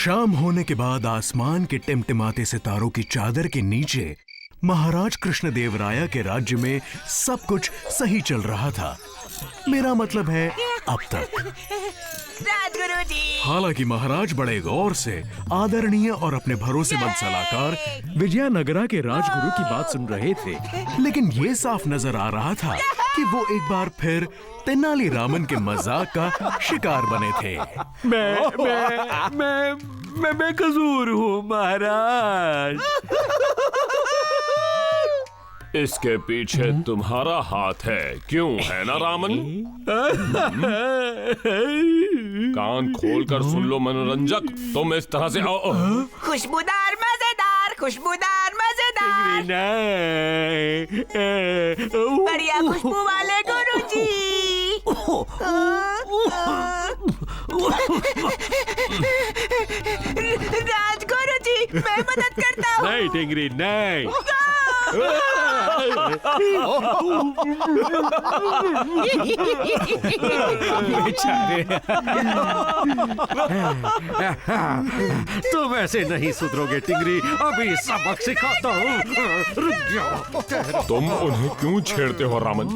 शाम होने के बाद आसमान के टिमटिमाते सितारों की चादर के नीचे महाराज कृष्णदेवराय के राज्य में सब कुछ सही चल रहा था। मेरा मतलब है अब तक। राजगुरु जी। हालांकि महाराज बड़े गौर से आदरणीय और अपने भरोसेमंद सलाहकार विजयनगरा के राजगुरु की बात सुन रहे थे, लेकिन ये साफ नजर आ रहा था कि वो एक बार फिर तेनालीरामन के मजाक का शिकार बने थे। मैं बेकसूर हूँ महाराज। इसके पीछे तुम्हारा हाथ है, क्यों है ना रामन? कान खोलकर सुन लो मनोरंजक, तुम इस तरह से आओ। खुशबूदार मजेदार, खुशबूदार मजेदार, बढ़िया खुशबू वाले गुरुजी। राजगुरु जी, मैं मदद करता हूँ। नहीं टिंगरी नहीं। बेचारे, तुम ऐसे नहीं सुधरोगे टिंगरी, अभी सबक सिखाता हूँ। रुक जाओ। तुम उन्हें क्यों छेड़ते हो रामन?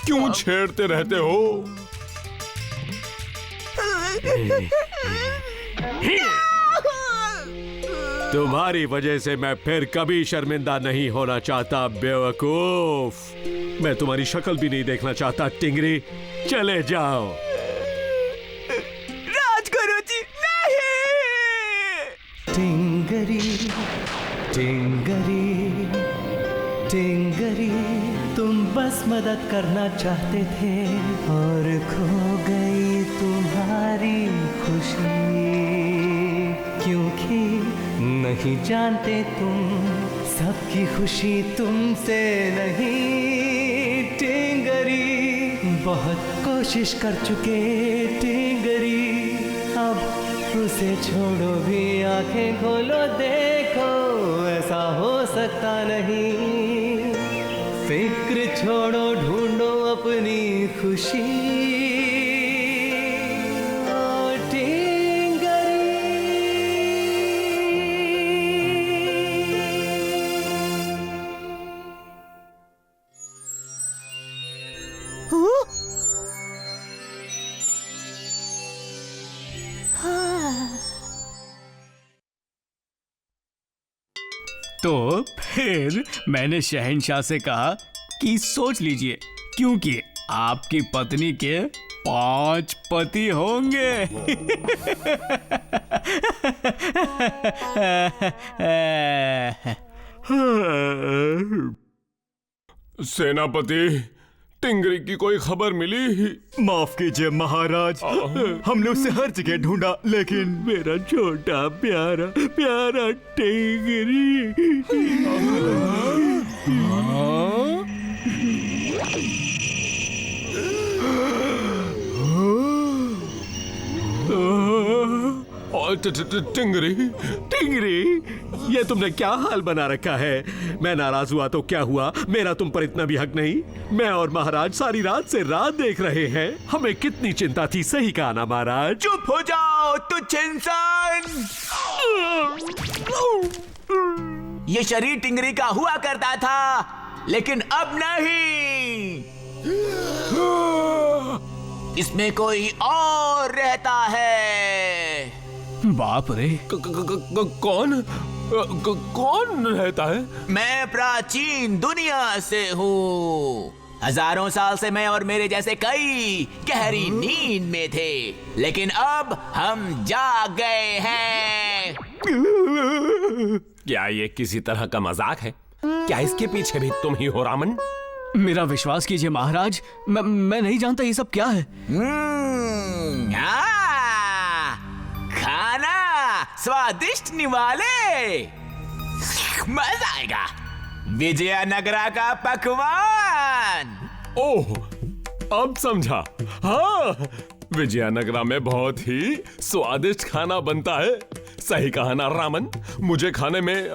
क्यों छेड़ते रहते हो? तुम्हारी वजह से मैं फिर कभी शर्मिंदा नहीं होना चाहता बेवकूफ। मैं तुम्हारी शक्ल भी नहीं देखना चाहता टिंगरी, चले जाओ। राजगुरु जी नहीं। टिंगरी टिंगरी टिंगरी, तुम बस मदद करना चाहते थे और खो गई तुम्हारी खुशी, क्योंकि नहीं जानते तुम सबकी खुशी तुमसे नहीं। टिंगरी बहुत कोशिश कर चुके टिंगरी, अब उसे छोड़ो भी, आंखें खोलो देखो ऐसा हो सकता नहीं। फिक्र छोड़ो, ढूंढो अपनी खुशी। तो फिर मैंने शहंशाह से कहा कि सोच लीजिए, क्योंकि आपकी पत्नी के 5 पति होंगे। सेनापति, टिंगरी की कोई खबर मिली? माफ कीजिए महाराज, हमने उसे हर जगह ढूंढा, लेकिन मेरा छोटा प्यारा प्यारा टिंगरी। टिंगरी टिंगरी, ये तुमने क्या हाल बना रखा है? मैं नाराज हुआ तो क्या हुआ, मेरा तुम पर इतना भी हक नहीं। मैं और महाराज सारी रात से रात देख रहे हैं, हमें कितनी चिंता थी। सही कहा ना महाराज? चुप हो जाओ तुच्छ इंसान। ये शरीर टिंगरी का हुआ करता था, लेकिन अब नहीं। इसमें कोई और रहता है। बाप रे, कौन रहता है? मैं प्राचीन दुनिया से हूँ। हजारों साल से मैं और मेरे जैसे कई गहरी नींद में थे, लेकिन अब हम जाग गए हैं। क्या ये किसी तरह का मजाक है? क्या इसके पीछे भी तुम ही हो रामन? मेरा विश्वास कीजिए महाराज, मैं नहीं जानता ये सब क्या है। खाना स्वादिष्ट निवाले, मजा आएगा। विजयनगरा का पकवान। ओह, अब समझा। हाँ, विजयनगरा में बहुत ही स्वादिष्ट खाना बनता है। सही कहा ना रामन? मुझे खाने में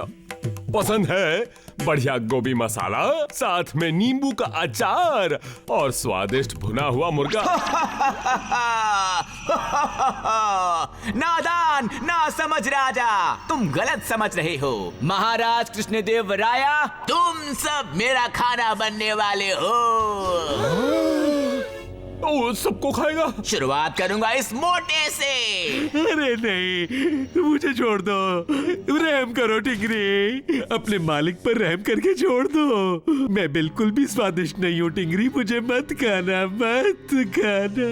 पसंद है बढ़िया गोभी मसाला, साथ में नींबू का अचार और स्वादिष्ट भुना हुआ मुर्गा। नादान, ना समझ राजा, तुम गलत समझ रहे हो। महाराज कृष्णदेव राया, तुम सब मेरा खाना बनने वाले हो। वो सबको खाएगा? शुरुआत करूंगा इस मोटे से। अरे नहीं, मुझे छोड़ दो। रहम करो टिंगरी, अपने मालिक पर रहम करके छोड़ दो। मैं बिल्कुल भी स्वादिष्ट नहीं हूँ टिंगरी, मुझे मत खाना, मत खाना।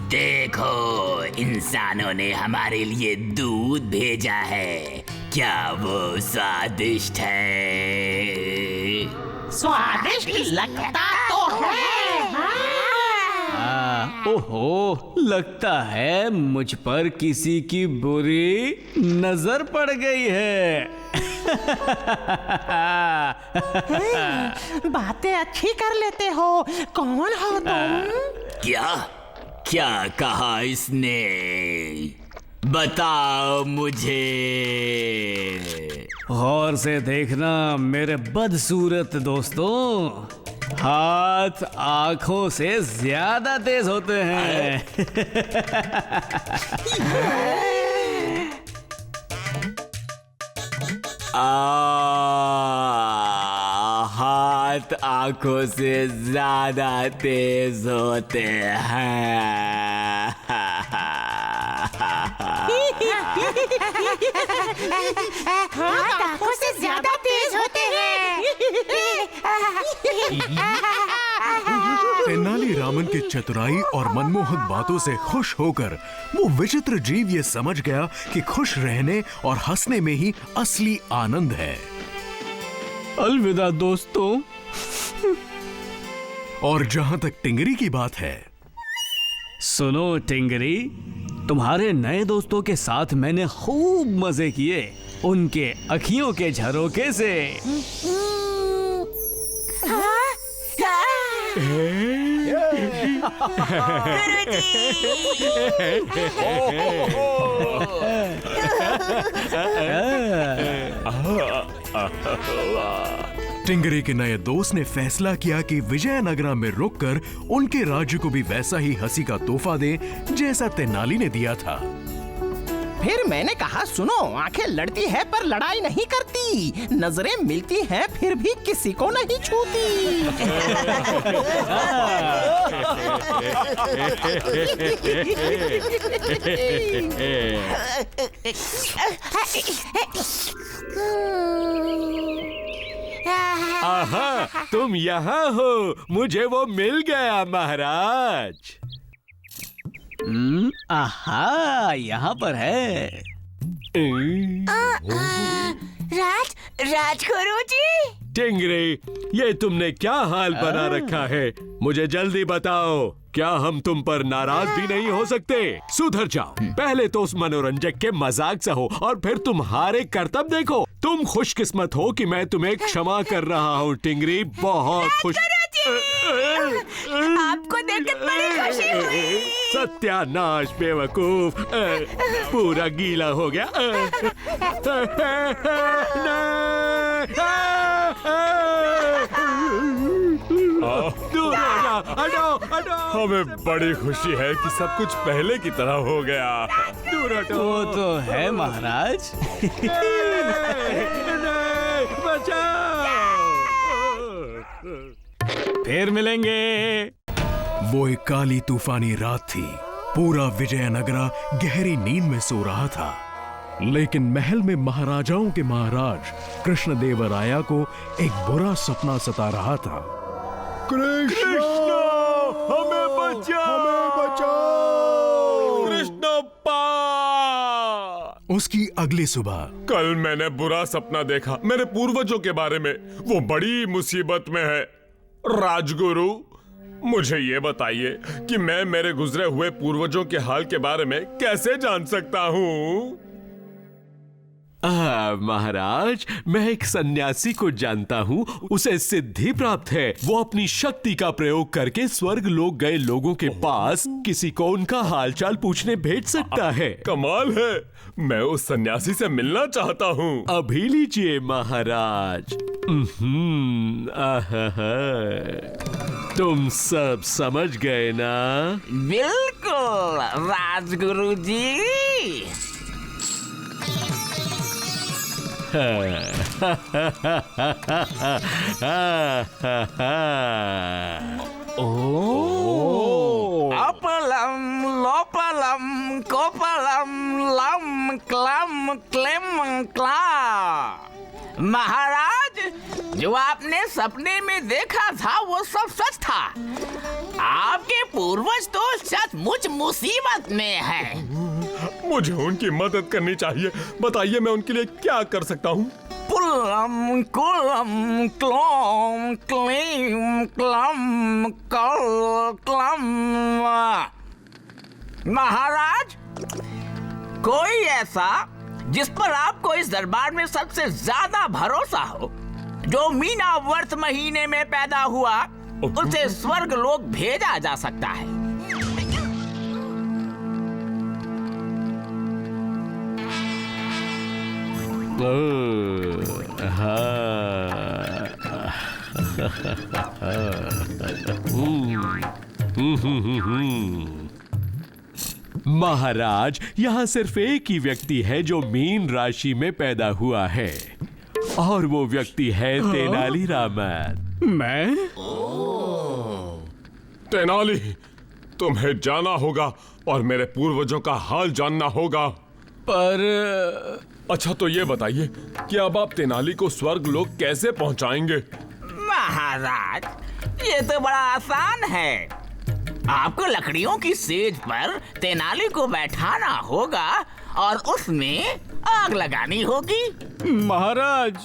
देखो, इंसानों ने हमारे लिए दूध भेजा है। क्या वो स्वादिष्ट है? स्वादिष्ट लगता तो है। ओहो, लगता है मुझ पर किसी की बुरी नजर पड़ गई है। बातें अच्छी कर लेते हो। कौन हो तुम? क्या क्या कहा इसने? बताओ मुझे। गौर से देखना मेरे बदसूरत दोस्तों, हाथ आंखों से ज्यादा तेज होते हैं। हाथ आंखों से ज्यादा तेज होते हैं। हाथ आंखों से ज्यादा तेज होते हैं। तेनालीरामन की चतुराई और मनमोहक बातों से खुश होकर वो विचित्र जीव ये समझ गया कि खुश रहने और हंसने में ही असली आनंद है। अलविदा दोस्तों। और जहां तक टिंगरी की बात है, सुनो टिंगरी, तुम्हारे नए दोस्तों के साथ मैंने खूब मजे किए, उनके अखियों के झरोके से। टिंगरी के नए दोस्त ने फैसला किया कि विजयनगरा में रुककर उनके राज्य को भी वैसा ही हंसी का तोहफा दे जैसा तेनाली ने दिया था। फिर मैंने कहा, सुनो, आंखें लड़ती है पर लड़ाई नहीं करती, नजरें मिलती हैं फिर भी किसी को नहीं छूती। आहा, तुम यहाँ हो, मुझे वो मिल गया महाराज। आहा, यहाँ पर है। राजगुरु जी। टिंगरी, ये तुमने क्या हाल बना रखा है? मुझे जल्दी बताओ, क्या हम तुम पर नाराज भी नहीं हो सकते? सुधर जाओ, पहले तो उस मनोरंजक के मजाक सहो और फिर तुम्हारे करतब देखो। तुम खुशकिस्मत हो कि मैं तुम्हें क्षमा कर रहा हूँ टिंगरी, बहुत खुश। आपको देखकर बड़ी खुशी हुई। सत्यानाश बेवकूफ, पूरा गीला हो गया। दूर हो जा। हटो हटो। हमें बड़ी खुशी है कि सब कुछ पहले की तरह हो गया। दूर हटो। वो तो है महाराज। नहीं, बचाओ। फिर मिलेंगे। वो एक काली तूफानी रात थी। पूरा विजयनगरा गहरी नींद में सो रहा था, लेकिन महल में महाराजाओं के महाराज कृष्णदेवराया को एक बुरा सपना सता रहा था। कृष्ण हमें बचाओ, कृष्णप्पा। उसकी अगली सुबह कल मैंने बुरा सपना देखा मेरे पूर्वजों के बारे में। वो बड़ी मुसीबत में है। राजगुरु, मुझे ये बताइए कि मैं मेरे गुजरे हुए पूर्वजों के हाल के बारे में कैसे जान सकता हूँ? महाराज, मैं एक सन्यासी को जानता हूँ। उसे सिद्धि प्राप्त है। वो अपनी शक्ति का प्रयोग करके स्वर्ग लोक गए लोगों के पास किसी को उनका हालचाल पूछने भेज सकता है। कमाल है। मैं उस सन्यासी से मिलना चाहता हूँ। अभी लीजिए महाराज। तुम सब समझ गए ना? बिल्कुल राजगुरु जी। अपलम लोपलम कोपलम लम क्लम क्लेम क्ला। महाराज, जो आपने सपने में देखा था वो सब सच था। आपके पूर्वज तो सचमुच मुसीबत में हैं। मुझे उनकी मदद करनी चाहिए। बताइए मैं उनके लिए क्या कर सकता हूँ? पुलम कुलम क्लोम क्लीम क्लम कल क्लम। महाराज, कोई ऐसा जिस पर आपको इस दरबार में सबसे ज्यादा भरोसा हो, जो मीना वर्त महीने में पैदा हुआ, उसे स्वर्ग लोक भेजा जा सकता है। महाराज, यहाँ सिर्फ एक ही व्यक्ति है जो मीन राशि में पैदा हुआ है, और वो व्यक्ति है तेनालीरामन। मैं? तेनाली, तुम्हें जाना होगा और मेरे पूर्वजों का हाल जानना होगा। पर अच्छा, तो ये बताइए कि अब आप तेनाली को स्वर्ग लोक कैसे पहुंचाएंगे? महाराज, ये तो बड़ा आसान है। आपको लकड़ियों की सेज पर तेनाली को बैठाना होगा और उसमें आग लगानी होगी। महाराज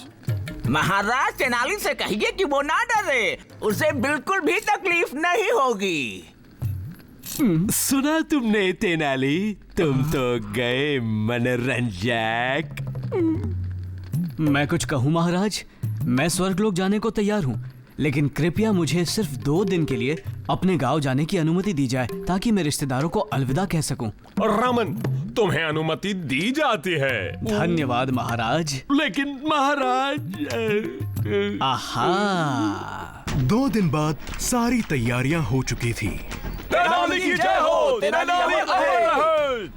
तेनाली से कहिए कि वो ना डरे, उसे बिल्कुल भी तकलीफ नहीं होगी। सुना तुमने तेनाली? तुम तो गए मनोरंजक। मैं कुछ कहूँ महाराज? मैं स्वर्गलोक जाने को तैयार हूँ, लेकिन कृपया मुझे सिर्फ 2 दिन के लिए अपने गांव जाने की अनुमति दी जाए, ताकि मैं रिश्तेदारों को अलविदा कह सकूं। रामन, तुम्हें अनुमति दी जाती है। धन्यवाद महाराज। लेकिन महाराज, आहा, 2 दिन बाद सारी तैयारियां हो चुकी थी। तेनाली की जय हो! तेनाली अमर रहे!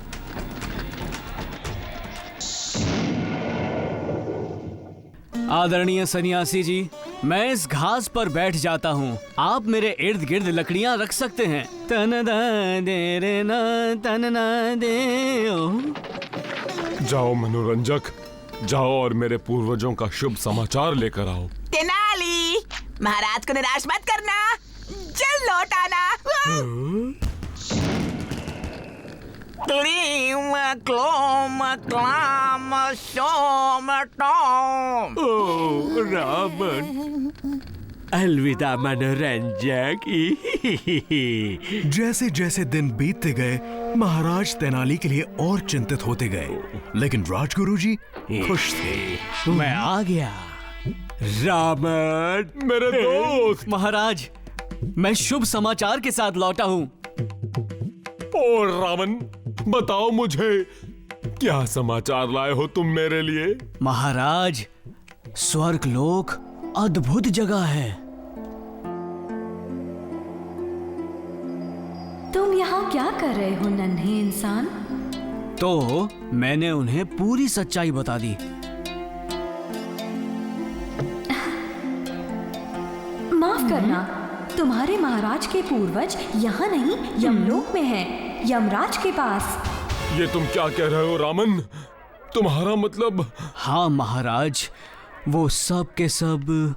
आदरणीय सन्यासी जी, मैं इस घास पर बैठ जाता हूँ। आप मेरे इर्द गिर्द लकड़ियाँ रख सकते हैं। तनदा दे रे ना तनना दे ओ। जाओ मनोरंजक, जाओ और मेरे पूर्वजों का शुभ समाचार लेकर आओ। तेनाली, महाराज को निराश मत करना, जल्द लौट आना। क्लीम क्लोम क्लाम शोम टोम। ओ रामन, अलविदा मनोरंजक। जैसे जैसे दिन बीतते गए, महाराज तेनाली के लिए और चिंतित होते गए, लेकिन राजगुरु जी खुश थे। मैं आ गया। रामन, मेरे दोस्त। महाराज, मैं शुभ समाचार के साथ लौटा हूँ। ओ रामन, बताओ मुझे, क्या समाचार लाए हो तुम मेरे लिए? महाराज, स्वर्गलोक अद्भुत जगह है। यहाँ क्या कर रहे हो नन्हे इंसान? तो मैंने उन्हें पूरी सच्चाई बता दी। माफ करना, तुम्हारे महाराज के पूर्वज यहाँ नहीं यमलोक में हैं, यमराज के पास। ये तुम क्या कह रहे हो रामन? तुम्हारा मतलब? हाँ महाराज, वो सब के सब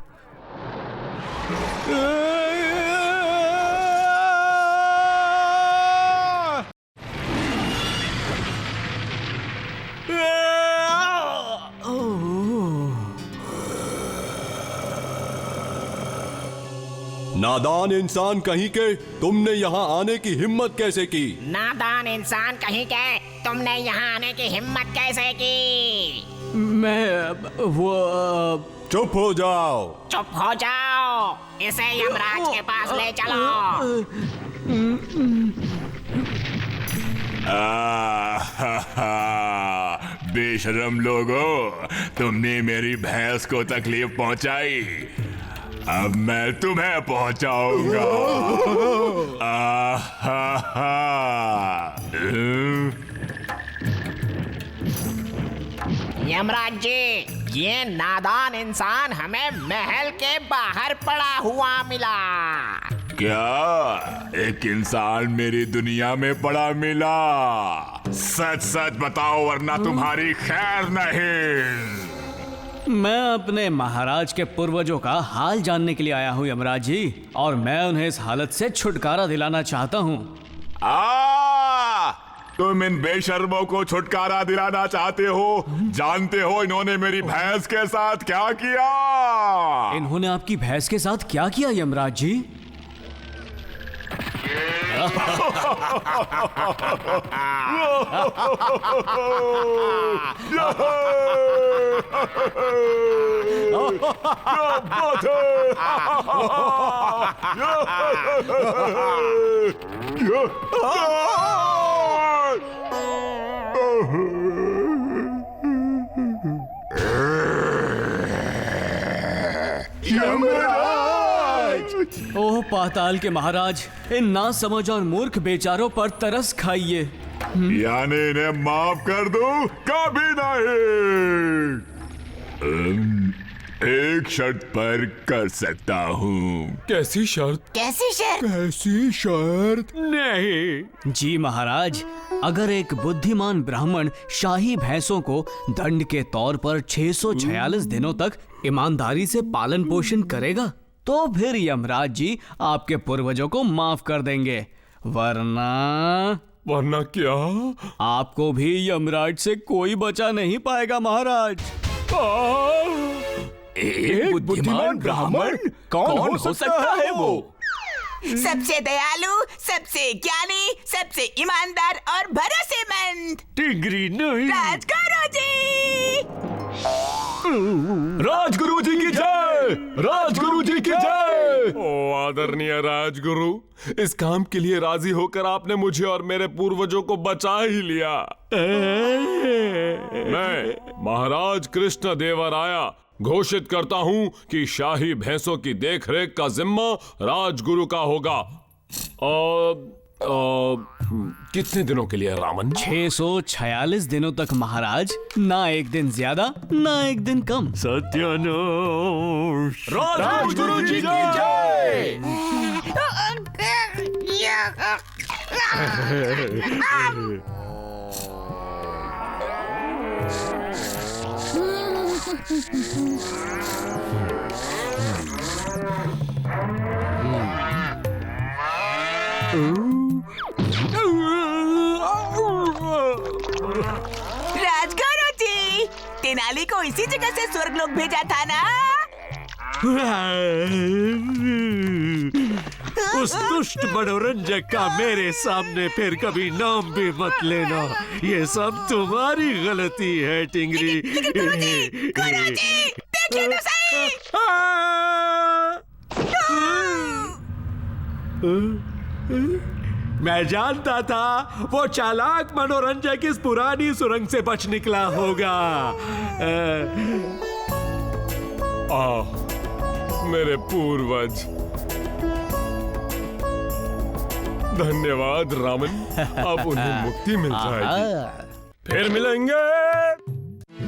नादान इंसान कहीं के, तुमने यहाँ आने की हिम्मत कैसे की? नादान इंसान कहीं के, तुमने यहाँ आने की हिम्मत कैसे की? मैं वो चुप हो जाओ। चुप हो जाओ, इसे यमराज के पास ले चलो। बेशरम लोगों, तुमने मेरी भैंस को तकलीफ पहुंचाई, अब मैं तुम्हें पहुंचाऊंगा। यमराज जी, ये नादान इंसान हमें महल के बाहर पड़ा हुआ मिला। क्या एक इंसान मेरी दुनिया में पड़ा मिला? सच सच बताओ वरना तुम्हारी खैर नहीं। मैं अपने महाराज के पूर्वजों का हाल जानने के लिए आया हूँ यमराज जी, और मैं उन्हें इस हालत से छुटकारा दिलाना चाहता हूँ। तुम इन बेशर्मों को छुटकारा दिलाना चाहते हो? जानते हो इन्होंने मेरी भैंस के साथ क्या किया? इन्होंने आपकी भैंस के साथ क्या किया यमराज जी? ओह पाताल के महाराज, इन नासमझ और मूर्ख बेचारों पर तरस खाइए। यानी इन्हें माफ कर दूं? कभी नहीं। एक शर्त पर कर सकता हूँ। कैसी शर्त? कैसी शर्त? कैसी शर्त? नहीं। जी महाराज, अगर एक बुद्धिमान ब्राह्मण शाही भैंसों को दंड के तौर पर 646 दिनों तक ईमानदारी से पालन पोषण करेगा, तो फिर यमराज जी आपके पूर्वजों को माफ कर देंगे, वरना क्या? आपको भी यमराज से कोई बचा नहीं पाएगा महाराज। एक बुद्धिमान ब्राह्मण? कौन हो सकता है वो? सबसे दयालु, सबसे ज्ञानी, सबसे ईमानदार और भरोसेमंद टिंगरी नहीं। राजगुरु जी। राजगुरु जी की जय! राजगुरु जी की जय! ओ आदरणीय राजगुरु, इस काम के लिए राजी होकर आपने मुझे और मेरे पूर्वजों को बचा ही लिया। मैं महाराज कृष्ण देवराया घोषित करता हूँ कि शाही भैंसों की देखरेख का जिम्मा राजगुरु का होगा। कितने दिनों के लिए रामन? 646 दिनों तक महाराज, ना एक दिन ज्यादा ना एक दिन कम। सत्यानाश। राजगुरु जी की जय! राजगुरु जी, तेनाली को इसी जगह से स्वर्गलोक भेजा था ना? उस दुष्ट मनोरंजक का मेरे सामने फिर कभी नाम भी मत लेना। ये सब तुम्हारी गलती है टिंगरी। गुरुजी, देखिए तो सही। मैं जानता था वो चालाक मनोरंजक इस पुरानी सुरंग से बच निकला होगा। मेरे पूर्वज, धन्यवाद रामन, अब उन्हें मुक्ति मिल जाएगी। फिर मिलेंगे।